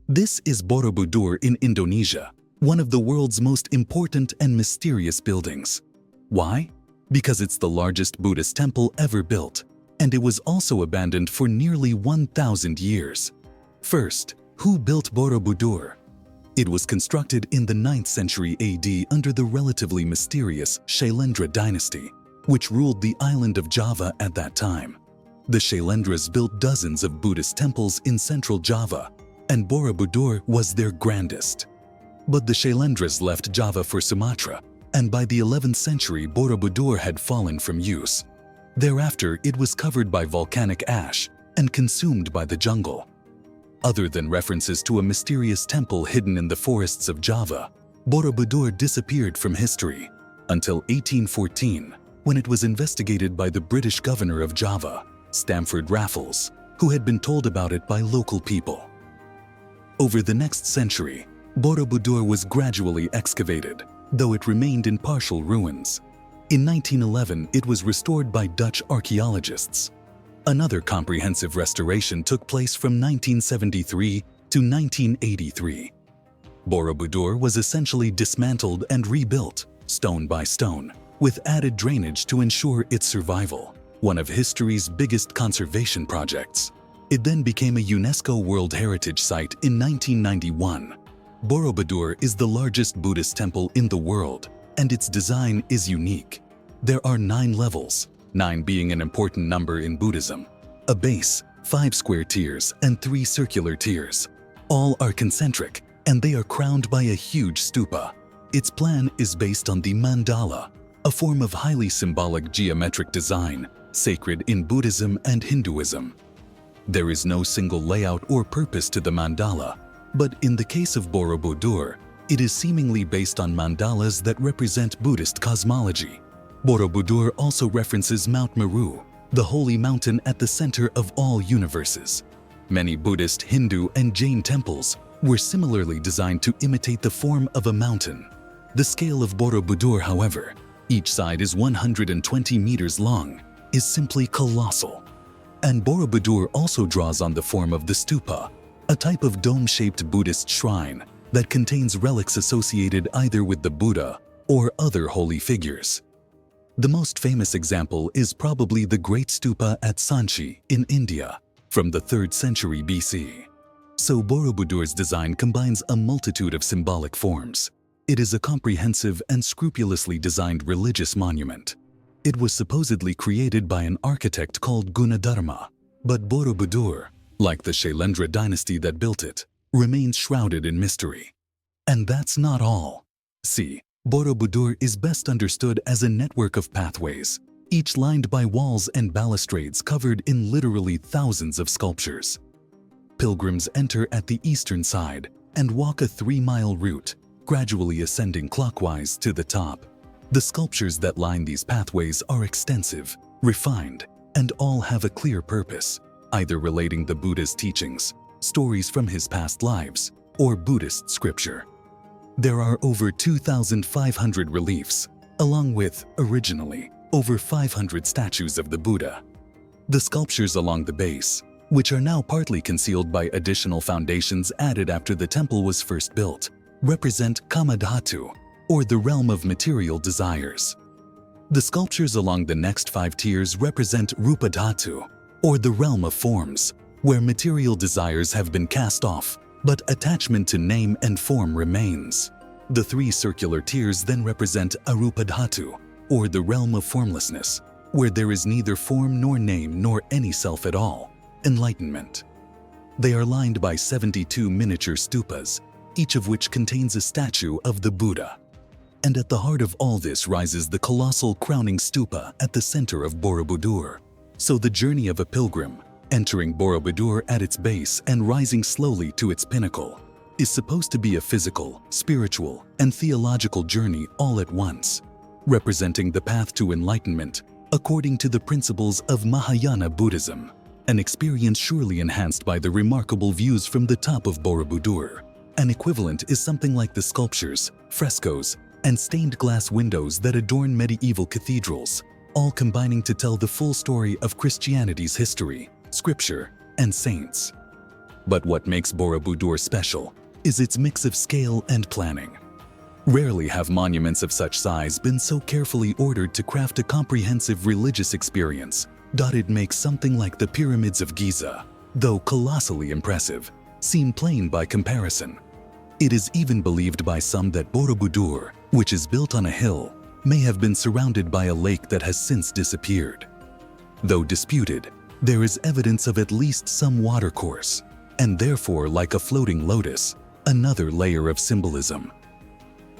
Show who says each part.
Speaker 1: This is Borobudur in Indonesia, one of the world's most important and mysterious buildings. Why? Because it's the largest Buddhist temple ever built, and it was also abandoned for nearly 1,000 years. First, who built Borobudur? It was constructed in the 9th century AD under the relatively mysterious Sailendra Dynasty, which ruled the island of Java at that time. The Sailendras built dozens of Buddhist temples in central Java, and Borobudur was their grandest. But the Sailendras left Java for Sumatra, and by the 11th century Borobudur had fallen from use. Thereafter, it was covered by volcanic ash and consumed by the jungle. Other than references to a mysterious temple hidden in the forests of Java, Borobudur disappeared from history until 1814, when it was investigated by the British governor of Java, Stamford Raffles, who had been told about it by local people. Over the next century, Borobudur was gradually excavated, though it remained in partial ruins. In 1911, it was restored by Dutch archaeologists. Another comprehensive restoration took place from 1973 to 1983. Borobudur was essentially dismantled and rebuilt, stone by stone, with added drainage to ensure its survival, one of history's biggest conservation projects. It then became a UNESCO World Heritage Site in 1991. Borobudur is the largest Buddhist temple in the world, and its design is unique. There are 9 levels, 9 being an important number in Buddhism, a base, 5 square tiers, and 3 circular tiers. All are concentric, and they are crowned by a huge stupa. Its plan is based on the mandala, a form of highly symbolic geometric design, sacred in Buddhism and Hinduism. There is no single layout or purpose to the mandala, but in the case of Borobudur, it is seemingly based on mandalas that represent Buddhist cosmology. Borobudur also references Mount Meru, the holy mountain at the center of all universes. Many Buddhist, Hindu, and Jain temples were similarly designed to imitate the form of a mountain. The scale of Borobudur, however, each side is 120 meters long, is simply colossal. And Borobudur also draws on the form of the stupa, a type of dome-shaped Buddhist shrine that contains relics associated either with the Buddha or other holy figures. The most famous example is probably the Great Stupa at Sanchi in India from the 3rd century BC. So Borobudur's design combines a multitude of symbolic forms. It is a comprehensive and scrupulously designed religious monument. It was supposedly created by an architect called Gunadarma, but Borobudur, like the Sailendra dynasty that built it, remains shrouded in mystery. And that's not all. See, Borobudur is best understood as a network of pathways, each lined by walls and balustrades covered in literally thousands of sculptures. Pilgrims enter at the eastern side and walk a 3-mile route, gradually ascending clockwise to the top. The sculptures that line these pathways are extensive, refined, and all have a clear purpose, either relating the Buddha's teachings, stories from his past lives, or Buddhist scripture. There are over 2,500 reliefs, along with, originally, over 500 statues of the Buddha. The sculptures along the base, which are now partly concealed by additional foundations added after the temple was first built, represent Kamadhatu, or the realm of material desires. The sculptures along the next 5 tiers represent Rupadhatu, or the realm of forms, where material desires have been cast off, but attachment to name and form remains. The 3 circular tiers then represent Arupadhatu, or the realm of formlessness, where there is neither form nor name nor any self at all, enlightenment. They are lined by 72 miniature stupas, each of which contains a statue of the Buddha. And at the heart of all this rises the colossal crowning stupa at the center of Borobudur. So the journey of a pilgrim, entering Borobudur at its base and rising slowly to its pinnacle, is supposed to be a physical, spiritual, and theological journey all at once, representing the path to enlightenment according to the principles of Mahayana Buddhism, an experience surely enhanced by the remarkable views from the top of Borobudur. An equivalent is something like the sculptures, frescoes, and stained glass windows that adorn medieval cathedrals, all combining to tell the full story of Christianity's history, scripture, and saints. But what makes Borobudur special is its mix of scale and planning. Rarely have monuments of such size been so carefully ordered to craft a comprehensive religious experience. It makes something like the pyramids of Giza, though colossally impressive, seem plain by comparison. It is even believed by some that Borobudur, which is built on a hill, may have been surrounded by a lake that has since disappeared. Though disputed, there is evidence of at least some watercourse, and therefore, like a floating lotus, another layer of symbolism.